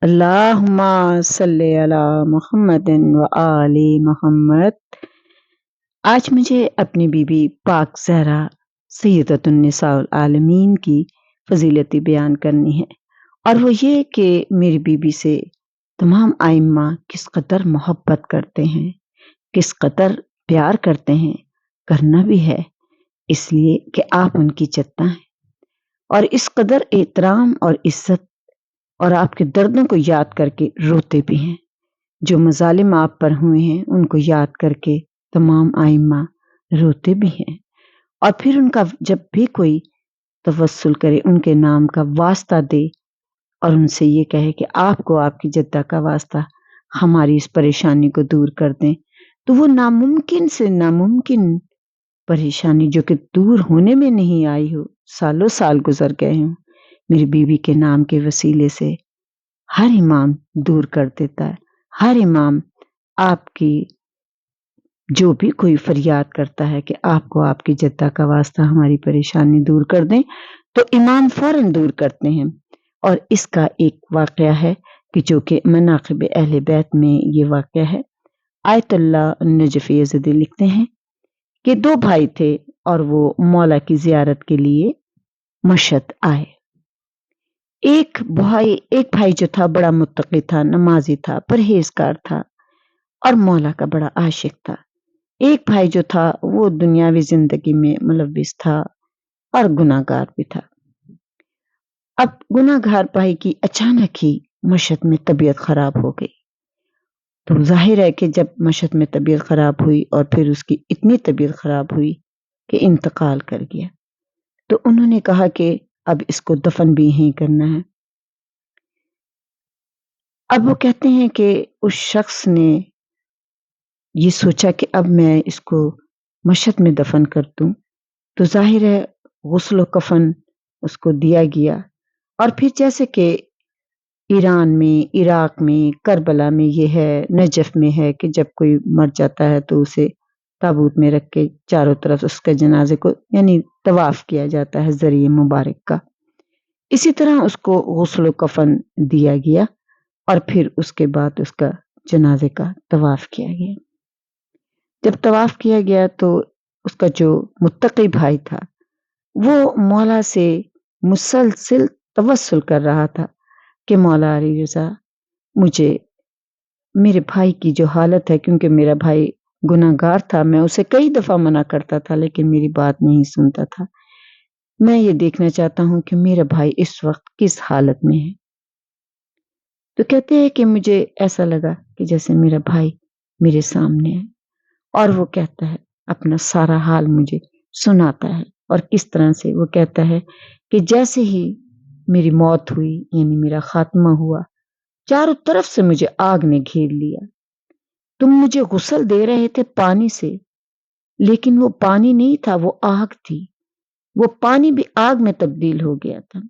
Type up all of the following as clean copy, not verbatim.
اللہم صلی علی محمد و آل محمد۔ آج مجھے اپنی بی بی پاک زہرا سیدۃ النساء العالمین کی فضیلتیں بیان کرنی ہے، اور وہ یہ کہ میری بی بی سے تمام ائمہ کس قدر محبت کرتے ہیں، کس قدر پیار کرتے ہیں، کرنا بھی ہے اس لیے کہ آپ ان کی جدہ ہیں، اور اس قدر احترام اور عزت اور آپ کے دردوں کو یاد کر کے روتے بھی ہیں۔ جو مظالم آپ پر ہوئے ہیں ان کو یاد کر کے تمام ائمہ روتے بھی ہیں، اور پھر ان کا جب بھی کوئی توسل کرے ان کے نام کا واسطہ دے اور ان سے یہ کہے کہ آپ کو آپ کی جدہ کا واسطہ ہماری اس پریشانی کو دور کر دیں، تو وہ ناممکن سے ناممکن پریشانی جو کہ دور ہونے میں نہیں آئی ہو، سالوں سال گزر گئے ہوں، میری بیوی کے نام کے وسیلے سے ہر امام دور کر دیتا ہے۔ ہر امام آپ کی جو بھی کوئی فریاد کرتا ہے کہ آپ کو آپ کی جدہ کا واسطہ ہماری پریشانی دور کر دیں، تو امام فوراً دور کرتے ہیں۔ اور اس کا ایک واقعہ ہے کہ جو کہ مناقب اہل بیت میں یہ واقعہ ہے۔ آیت اللہ نجفی یزدی لکھتے ہیں کہ دو بھائی تھے اور وہ مولا کی زیارت کے لیے مشہد آئے۔ ایک بھائی جو تھا بڑا متقی تھا، نمازی تھا، پرہیزگار تھا اور مولا کا بڑا عاشق تھا۔ ایک بھائی جو تھا وہ دنیاوی زندگی میں ملوث تھا اور گناہ گار بھی تھا۔ اب گناہ گار بھائی کی اچانک ہی مشہد میں طبیعت خراب ہو گئی، تو ظاہر ہے کہ جب مشہد میں طبیعت خراب ہوئی اور پھر اس کی اتنی طبیعت خراب ہوئی کہ انتقال کر گیا، تو انہوں نے کہا کہ اب اس کو دفن بھی یہیں کرنا ہے۔ اب وہ کہتے ہیں کہ اس شخص نے یہ سوچا کہ اب میں اس کو مشہد میں دفن کر دوں، تو ظاہر ہے غسل و کفن اس کو دیا گیا، اور پھر جیسے کہ ایران میں، عراق میں، کربلا میں یہ ہے، نجف میں ہے کہ جب کوئی مر جاتا ہے تو اسے تابوت میں رکھ کے چاروں طرف اس کے جنازے کو یعنی طواف کیا جاتا ہے ذریعہ مبارک کا، اسی طرح اس کو غسل و کفن دیا گیا اور پھر اس کے بعد اس کا جنازے کا طواف کیا گیا۔ جب طواف کیا گیا تو اس کا جو متقی بھائی تھا وہ مولا سے مسلسل توسل کر رہا تھا کہ مولا علی رضا، مجھے میرے بھائی کی جو حالت ہے، کیونکہ میرا بھائی گناہ گار تھا، میں اسے کئی دفعہ منع کرتا تھا لیکن میری بات نہیں سنتا تھا، میں یہ دیکھنا چاہتا ہوں کہ میرا بھائی اس وقت کس حالت میں ہے۔ تو کہتے ہیں کہ مجھے ایسا لگا کہ جیسے میرا بھائی میرے سامنے ہے، اور وہ کہتا ہے اپنا سارا حال مجھے سناتا ہے، اور کس طرح سے وہ کہتا ہے کہ جیسے ہی میری موت ہوئی یعنی میرا خاتمہ ہوا، چاروں طرف سے مجھے آگ نے گھیر لیا، تم مجھے غسل دے رہے تھے پانی سے، لیکن وہ پانی نہیں تھا، وہ آگ تھی، وہ پانی بھی آگ میں تبدیل ہو گیا تھا،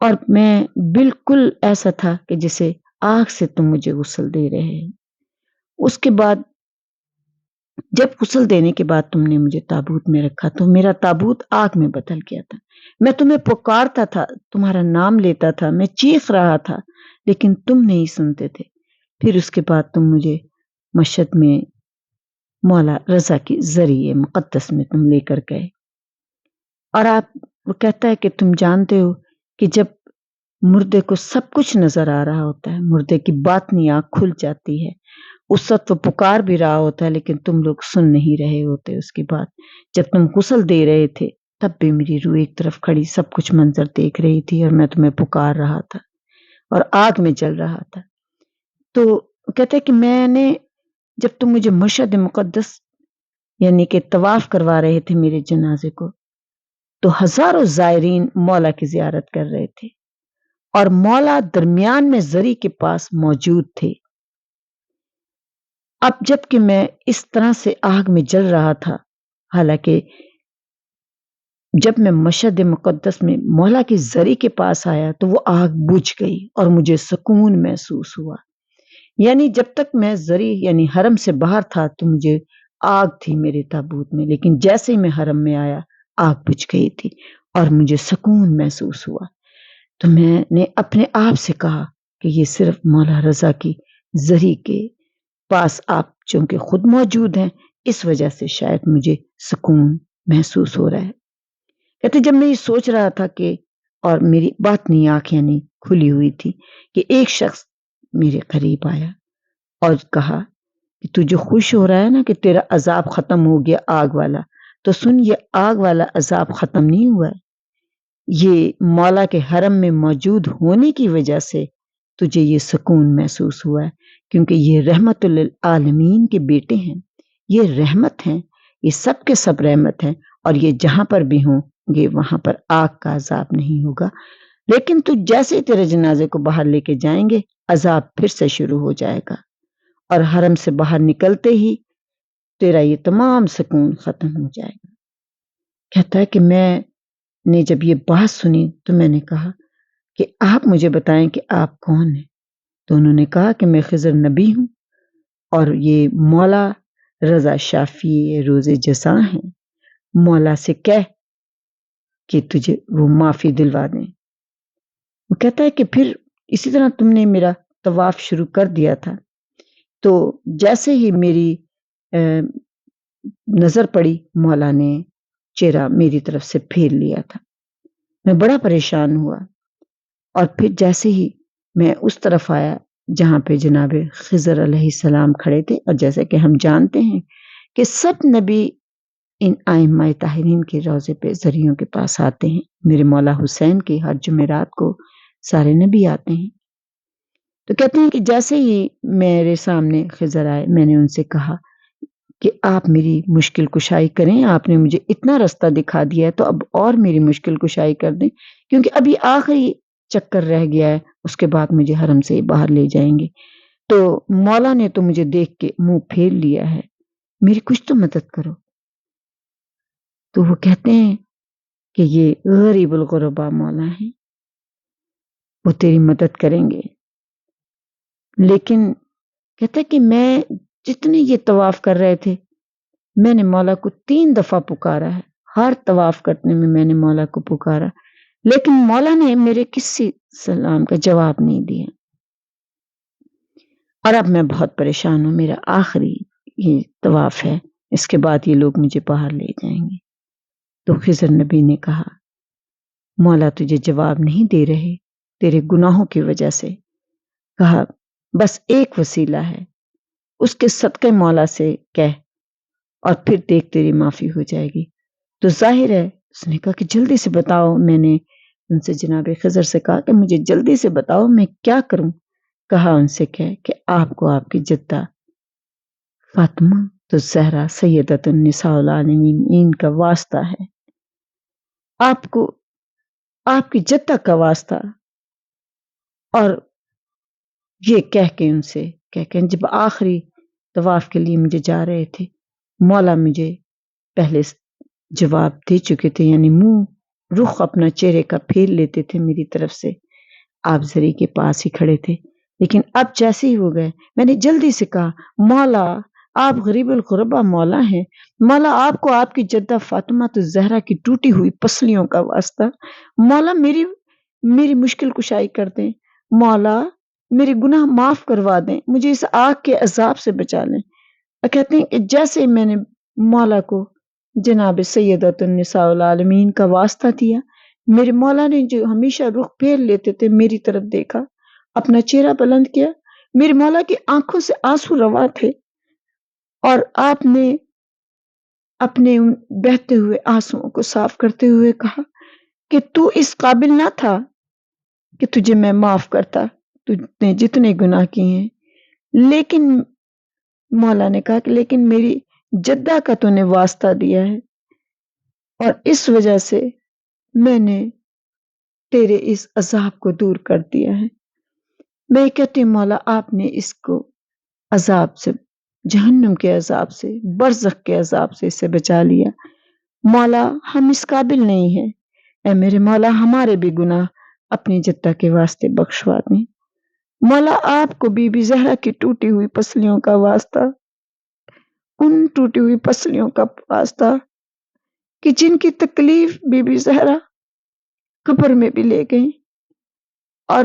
اور میں بالکل ایسا تھا کہ جسے آگ سے تم مجھے غسل دے رہے ہیں۔ اس کے بعد جب غسل دینے کے بعد تم نے مجھے تابوت میں رکھا تو میرا تابوت آگ میں بدل گیا تھا، میں تمہیں پکارتا تھا، تمہارا نام لیتا تھا، میں چیخ رہا تھا لیکن تم نہیں سنتے تھے۔ پھر اس کے بعد تم مجھے مشہد میں مولا رضا کی ذریعے مقدس میں تم لے کر گئے، اور وہ کہتا ہے کہ تم جانتے ہو کہ جب مردے کو سب کچھ نظر آ رہا ہوتا ہے، مردے کی باطنی آنکھ کھل جاتی ہے، اس وقت وہ پکار بھی رہا ہوتا ہے لیکن تم لوگ سن نہیں رہے ہوتے۔ اس کے بعد جب تم غسل دے رہے تھے تب بھی میری روح ایک طرف کھڑی سب کچھ منظر دیکھ رہی تھی، اور میں تمہیں پکار رہا تھا اور آگ میں جل رہا تھا۔ تو کہتے کہ میں نے جب تم مجھے مشہد مقدس یعنی کہ طواف کروا رہے تھے میرے جنازے کو، تو ہزاروں زائرین مولا کی زیارت کر رہے تھے، اور مولا درمیان میں زری کے پاس موجود تھے۔ اب جب کہ میں اس طرح سے آگ میں جل رہا تھا، حالانکہ جب میں مشہد مقدس میں مولا کی زری کے پاس آیا تو وہ آگ بجھ گئی اور مجھے سکون محسوس ہوا، یعنی جب تک میں زری یعنی حرم سے باہر تھا تو مجھے آگ تھی میرے تابوت میں، لیکن جیسے ہی میں حرم میں آیا آگ بجھ گئی تھی اور مجھے سکون محسوس ہوا۔ تو میں نے اپنے آپ سے کہا کہ یہ صرف مولا رضا کی زری کے پاس آپ چونکہ خود موجود ہیں، اس وجہ سے شاید مجھے سکون محسوس ہو رہا ہے۔ کہتے جب میں یہ سوچ رہا تھا کہ اور میری باطنی آنکھ یعنی کھلی ہوئی تھی کہ ایک شخص میرے قریب آیا اور کہا کہ تو جو خوش ہو رہا ہے نا کہ تیرا عذاب ختم ہو گیا آگ والا، تو سن یہ آگ والا عذاب ختم نہیں ہوا ہے، یہ مولا کے حرم میں موجود ہونے کی وجہ سے تجھے یہ سکون محسوس ہوا ہے، کیونکہ یہ رحمت للعالمین کے بیٹے ہیں، یہ رحمت ہیں، یہ سب کے سب رحمت ہیں، اور یہ جہاں پر بھی ہوں گے وہاں پر آگ کا عذاب نہیں ہوگا، لیکن تو جیسے تیرے جنازے کو باہر لے کے جائیں گے عذاب پھر سے شروع ہو جائے گا، اور حرم سے باہر نکلتے ہی تیرا یہ تمام سکون ختم ہو جائے گا۔ کہتا ہے کہ میں نے جب یہ بات سنی تو میں نے کہا کہ آپ مجھے بتائیں کہ آپ کون ہیں؟ تو انہوں نے کہا کہ میں خضر نبی ہوں اور یہ مولا رضا شافی روز جزا ہیں، مولا سے کہہ کہ تجھے وہ معافی دلوا دیں۔ وہ کہتا ہے کہ پھر اسی طرح تم نے میرا طواف شروع کر دیا تھا، تو جیسے ہی میری نظر پڑی مولا نے چہرہ میری طرف سے پھیر لیا تھا، میں بڑا پریشان ہوا، اور پھر جیسے ہی میں اس طرف آیا جہاں پہ جناب خضر علیہ السلام کھڑے تھے، اور جیسے کہ ہم جانتے ہیں کہ سب نبی ان ائمہ طاہرین کے روضے پہ زریوں کے پاس آتے ہیں، میرے مولا حسین کے ہر جمعرات کو سارے نبی آتے ہیں، تو کہتے ہیں کہ جیسے ہی میرے سامنے خضر آئے میں نے ان سے کہا کہ آپ میری مشکل کشائی کریں، آپ نے مجھے اتنا رستہ دکھا دیا ہے تو اب اور میری مشکل کشائی کر دیں، کیونکہ ابھی آخری چکر رہ گیا ہے، اس کے بعد مجھے حرم سے باہر لے جائیں گے، تو مولا نے تو مجھے دیکھ کے منہ پھیر لیا ہے، میری کچھ تو مدد کرو۔ تو وہ کہتے ہیں کہ یہ غریب الغربا مولا ہیں، وہ تیری مدد کریں گے، لیکن کہتے کہ میں جتنے یہ طواف کر رہے تھے میں نے مولا کو 3 دفعہ پکارا ہے، ہر طواف کرنے میں میں نے مولا کو پکارا، لیکن مولا نے میرے کسی سلام کا جواب نہیں دیا، اور اب میں بہت پریشان ہوں، میرا آخری یہ طواف ہے، اس کے بعد یہ لوگ مجھے باہر لے جائیں گے۔ تو خضر نبی نے کہا مولا تجھے جواب نہیں دے رہے تیرے گناہوں کی وجہ سے، کہا بس ایک وسیلہ ہے، اس کے صدقے مولا سے کہہ اور پھر دیکھ تیری معافی ہو جائے گی۔ تو ظاہر ہے اس نے کہا کہ جلدی سے بتاؤ، میں نے ان سے جناب خضر سے کہا کہ مجھے جلدی سے بتاؤ میں کیا کروں، کہا ان سے کہ آپ کو آپ کی جدہ فاطمہ تو زہرا سیدۃ النساء العالمین کا واسطہ ہے، آپ کو آپ کی جدہ کا واسطہ، اور یہ کہہ کے ان سے جب آخری طواف کے لیے مجھے جا رہے تھے مولا مجھے پہلے جواب دے چکے تھے، یعنی منہ رخ اپنا چہرے کا پھیر لیتے تھے میری طرف سے، آپ زری کے پاس ہی کھڑے تھے، لیکن اب جیسے ہی ہو گئے میں نے جلدی سے کہا مولا آپ غریب الغربا مولا ہیں، مولا آپ کو آپ کی جدہ فاطمہ تو زہرا کی ٹوٹی ہوئی پسلیوں کا واسطہ، مولا میری مشکل کشائی کر دیں، مولا میرے گناہ معاف کروا دیں، مجھے اس آگ کے عذاب سے بچا لیں۔ کہتے ہیں کہ جیسے میں نے مولا کو جناب سیدۃ النساء العالمین کا واسطہ دیا، میرے مولا نے جو ہمیشہ رخ پھیر لیتے تھے میری طرف دیکھا، اپنا چہرہ بلند کیا، میرے مولا کی آنکھوں سے آنسو رواں تھے، اور آپ نے اپنے ان بہتے ہوئے آنسوؤں کو صاف کرتے ہوئے کہا کہ تو اس قابل نہ تھا کہ تجھے میں معاف کرتا، تجھ نے جتنے گناہ کیے ہیں، لیکن مولا نے کہا کہ لیکن میری جدہ کا تو نے واسطہ دیا ہے، اور اس وجہ سے میں نے تیرے اس عذاب کو دور کر دیا ہے۔ میں کہتی ہوں مولا آپ نے اس کو عذاب سے، جہنم کے عذاب سے، برزخ کے عذاب سے اسے بچا لیا، مولا ہم اس قابل نہیں ہیں، اے میرے مولا ہمارے بھی گناہ اپنی جدہ کے واسطے بخشوا دیں، مولا آپ کو بی بی زہرا کی ٹوٹی ہوئی پسلیوں کا واسطہ، ان ٹوٹی ہوئی پسلیوں کا واسطہ کہ جن کی تکلیف بی بی زہرا قبر میں بھی لے گئیں، اور